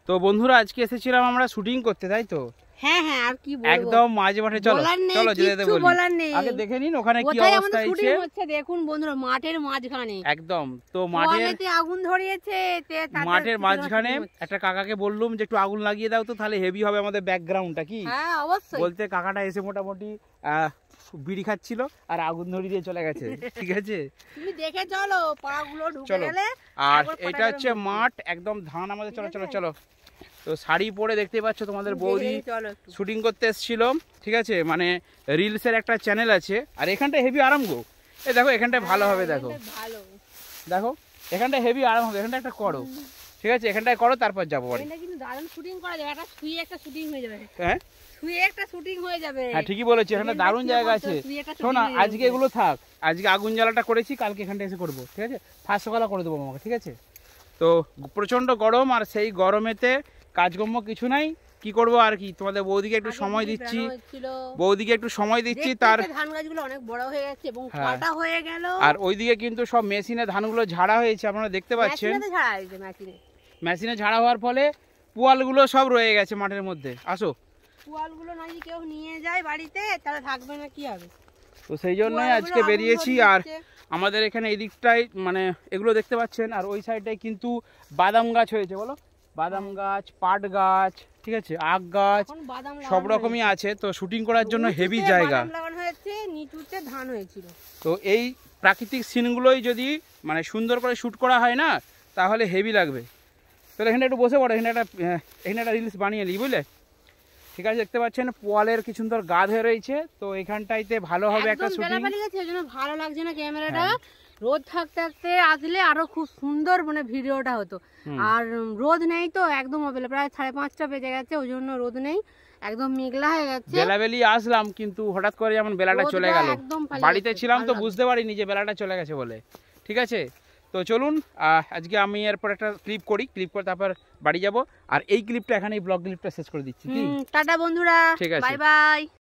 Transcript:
তো বন্ধুরা আজকে এসেছিলাম আমরা শুটিং করতে, তাই তো? হ্যাঁ হ্যাঁ, আর কি বলবো, একদম মাঝে মাঠে। চলো চলো যেতে বলি, আগে দেখে নিন ওখানে কি অবস্থা হচ্ছে। দেখুন বন্ধুরা, মাঠের মাঝখানে একদম। তো মাঠের আগুন ধরিয়েছে, মাঠের মাঝখানে একটা কাকাকে বললুম যে একটু আগুন লাগিয়ে দাও তো, তাহলে হেভি হবে আমাদের ব্যাকগ্রাউন্ডটা। কি হ্যাঁ অবশ্যই বলতে কাকাটা এসে মোটামুটি বিড়ি খাচ্ছিল আর আগুন ধরিয়ে দিয়ে চলে গেছে। ঠিক আছে, তুমি দেখে চলো, পাগুলো ঢুকে গেলে। আর এটা হচ্ছে মাঠ, একদম ধান আমাদের। চলো চলো চলো। তো শাড়ি পরে দেখতে পাচ্ছ তোমাদের বৌদি শুটিং করতে এসেছিল। ঠিক আছে, মানে রিলসের একটা চ্যানেল আছে, আর এখানটা হেভি আরাম গো। এই দেখো এখানটায় ভালো হবে, দেখো দেখো এখানটায় হেভি আরাম হবে। এখানটা একটা করো, ঠিক আছে, এখানটায় করো, তারপর যাবো বাড়ি। কিন্তু দারুণ শুটিং করা যাবে, একটা শুয়ে একটা শুটিং হয়ে যাবে। হ্যাঁ শুয়ে একটা শুটিং হয়ে যাবে। হ্যাঁ ঠিকই বলেছি, এখানে দারুণ জায়গা আছে। শোনা, আজকে এগুলো থাক, আজকে আগুন জ্বালাটা করেছি, কালকে এখানটা এসে করবো। ঠিক আছে, ফার্স্ট সকালে করে দেবো আমাকে। ঠিক আছে, তো প্রচন্ড গরম, আর সেই গরমেতে কাজকর্ম কিছু নাই, কি করব আর কি। তোমাদের বৌদিকে একটু সময় দিচ্ছি, তার ধান গাছগুলো অনেক বড় হয়ে গেছে এবং কাটা হয়ে গেল। আর ওইদিকে কিন্তু সব মেশিনে ধানগুলো ঝাড়া হয়েছে, আপনারা দেখতে পাচ্ছেন। মেশিনে ঝাড়া হওয়ার ফলে পুয়ালগুলো সব রয়ে গেছে মাঠের মধ্যে। আসো, পুয়ালগুলো না যদি কেউ নিয়ে যায় বাড়িতে, তাহলে থাকবে না, কি হবে। তো সেই জন্যই আজকে বেরিয়েছি। আর আমাদের এখানে এই দিকটায় মানে এগুলো দেখতে পাচ্ছেন, আর ওই সাইডটায় কিন্তু বাদাম গাছ হয়েছে। বলো, বাদাম গাছ, পাট গাছ, ঠিক আছে, আখ গাছ, সব রকমই আছে। তো শুটিং করার জন্য হেভি জায়গা। ধান হয়েছিল। তো এই প্রাকৃতিক সিনগুলোই যদি মানে সুন্দর করে শুট করা হয় না, তাহলে হেভি লাগবে। তো এখানে একটু বসে পড়ো, এখানে একটা রিলস বানিয়ে নিই, বুঝলে। ঠিক আছে, দেখতে পাচ্ছেন পোয়ালের কি সুন্দর গা ধরে রয়েছে। তো এখানটাইতে ভালো হবে একটা শুটিং। ভালো লাগছে না ক্যামেরাটা, রোদ থাকতে থাকতে আসলে আরো খুব সুন্দর মানে ভিডিওটা হতো। আর রোদ নেই তো, একদম প্রায় 5:30 বেজে গেছে, ওই জন্য রোদ নেই, একদম মেঘলা হয়ে গেছে। বেলাবেলি আসলাম, কিন্তু হঠাৎ করে যেমন বেলাটা চলে গেল। বাড়িতে ছিলাম তো বুঝতে পারিনি যে বেলাটা চলে গেছে বলে। ঠিক আছে, তো চলুন আজকে আমি এরপর একটা ক্লিপ করে তারপর বাড়ি যাব। আর এই ক্লিপটা এখানে, এই ব্লগ ক্লিপটা শেষ করে দিচ্ছি। টাটা বন্ধুরা, ঠিক আছে, বাই বাই।